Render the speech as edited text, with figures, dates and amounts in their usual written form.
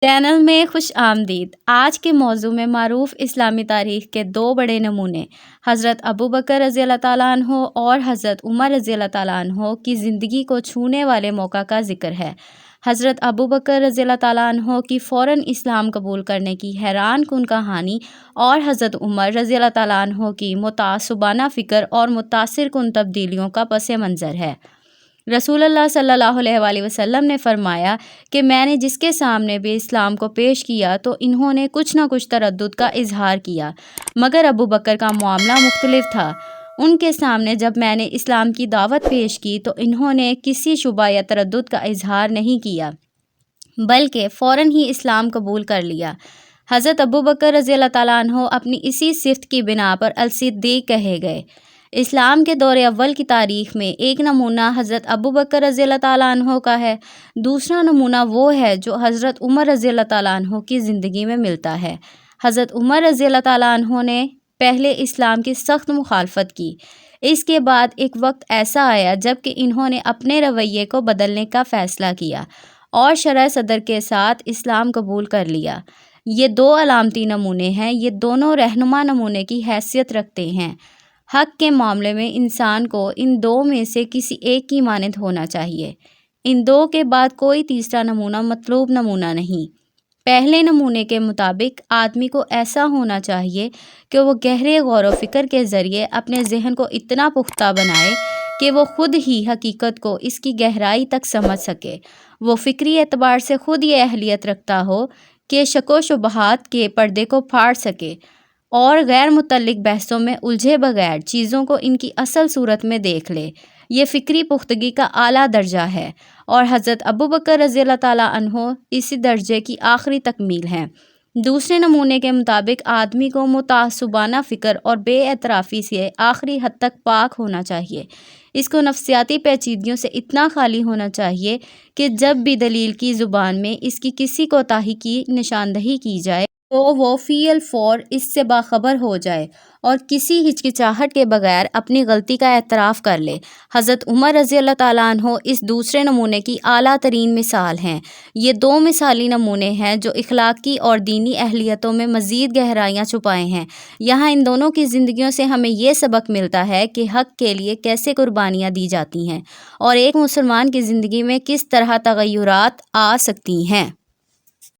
Channel میں خوش آمدید۔ آج کے موضوع میں معروف اسلامی تاریخ کے دو بڑے نمونے حضرت ابوبکر رضی اللہ تعالیٰ عنہ اور حضرت عمر رضی اللہ تعالیٰ عنہ کی زندگی کو چھونے والے موقع کا ذکر ہے۔ حضرت ابوبکر رضی اللہ تعالیٰ عنہ کی فوراً اسلام قبول کرنے کی حیران کن کہانی اور حضرت عمر رضی اللہ تعالیٰ عنہ کی متعصبانہ فکر اور متاثر کن تبدیلیوں کا پس منظر ہے۔ رسول اللہ صلی اللہ علیہ وآلہ وسلم نے فرمایا کہ میں نے جس کے سامنے بھی اسلام کو پیش کیا تو انہوں نے کچھ نہ کچھ تردد کا اظہار کیا، مگر ابوبکر کا معاملہ مختلف تھا۔ ان کے سامنے جب میں نے اسلام کی دعوت پیش کی تو انہوں نے کسی شبہ یا تردد کا اظہار نہیں کیا، بلکہ فوراً ہی اسلام قبول کر لیا۔ حضرت ابوبکر رضی اللہ تعالیٰ عنہ اپنی اسی صفت کی بنا پر الصدیق کہے گئے۔ اسلام کے دور اول کی تاریخ میں ایک نمونہ حضرت ابوبکر رضی اللہ تعالیٰ عنہ کا ہے، دوسرا نمونہ وہ ہے جو حضرت عمر رضی اللہ تعالیٰ عنہ کی زندگی میں ملتا ہے۔ حضرت عمر رضی اللہ تعالیٰ عنہ نے پہلے اسلام کی سخت مخالفت کی، اس کے بعد ایک وقت ایسا آیا جب کہ انہوں نے اپنے رویے کو بدلنے کا فیصلہ کیا اور شرح صدر کے ساتھ اسلام قبول کر لیا۔ یہ دو علامتی نمونے ہیں، یہ دونوں رہنما نمونے کی حیثیت رکھتے ہیں۔ حق کے معاملے میں انسان کو ان دو میں سے کسی ایک کی مانند ہونا چاہیے۔ ان دو کے بعد کوئی تیسرا نمونہ مطلوب نمونہ نہیں۔ پہلے نمونے کے مطابق آدمی کو ایسا ہونا چاہیے کہ وہ گہرے غور و فکر کے ذریعے اپنے ذہن کو اتنا پختہ بنائے کہ وہ خود ہی حقیقت کو اس کی گہرائی تک سمجھ سکے۔ وہ فکری اعتبار سے خود یہ اہلیت رکھتا ہو کہ شک و شبہات کے پردے کو پھاڑ سکے اور غیر متعلق بحثوں میں الجھے بغیر چیزوں کو ان کی اصل صورت میں دیکھ لے۔ یہ فکری پختگی کا اعلیٰ درجہ ہے اور حضرت ابوبکر رضی اللہ تعالیٰ عنہ اسی درجے کی آخری تکمیل ہیں۔ دوسرے نمونے کے مطابق آدمی کو متعصبانہ فکر اور بے اعترافی سے آخری حد تک پاک ہونا چاہیے۔ اس کو نفسیاتی پیچیدگیوں سے اتنا خالی ہونا چاہیے کہ جب بھی دلیل کی زبان میں اس کی کسی کوتاہی کی نشاندہی کی جائے تو وہ فی الفور اس سے باخبر ہو جائے اور کسی ہچکچاہٹ کے بغیر اپنی غلطی کا اعتراف کر لے۔ حضرت عمر رضی اللہ تعالیٰ عنہ اس دوسرے نمونے کی اعلیٰ ترین مثال ہیں۔ یہ دو مثالی نمونے ہیں جو اخلاقی اور دینی اہلیتوں میں مزید گہرائیاں چھپائے ہیں۔ یہاں ان دونوں کی زندگیوں سے ہمیں یہ سبق ملتا ہے کہ حق کے لیے کیسے قربانیاں دی جاتی ہیں اور ایک مسلمان کی زندگی میں کس طرح تغیرات آ سکتی ہیں۔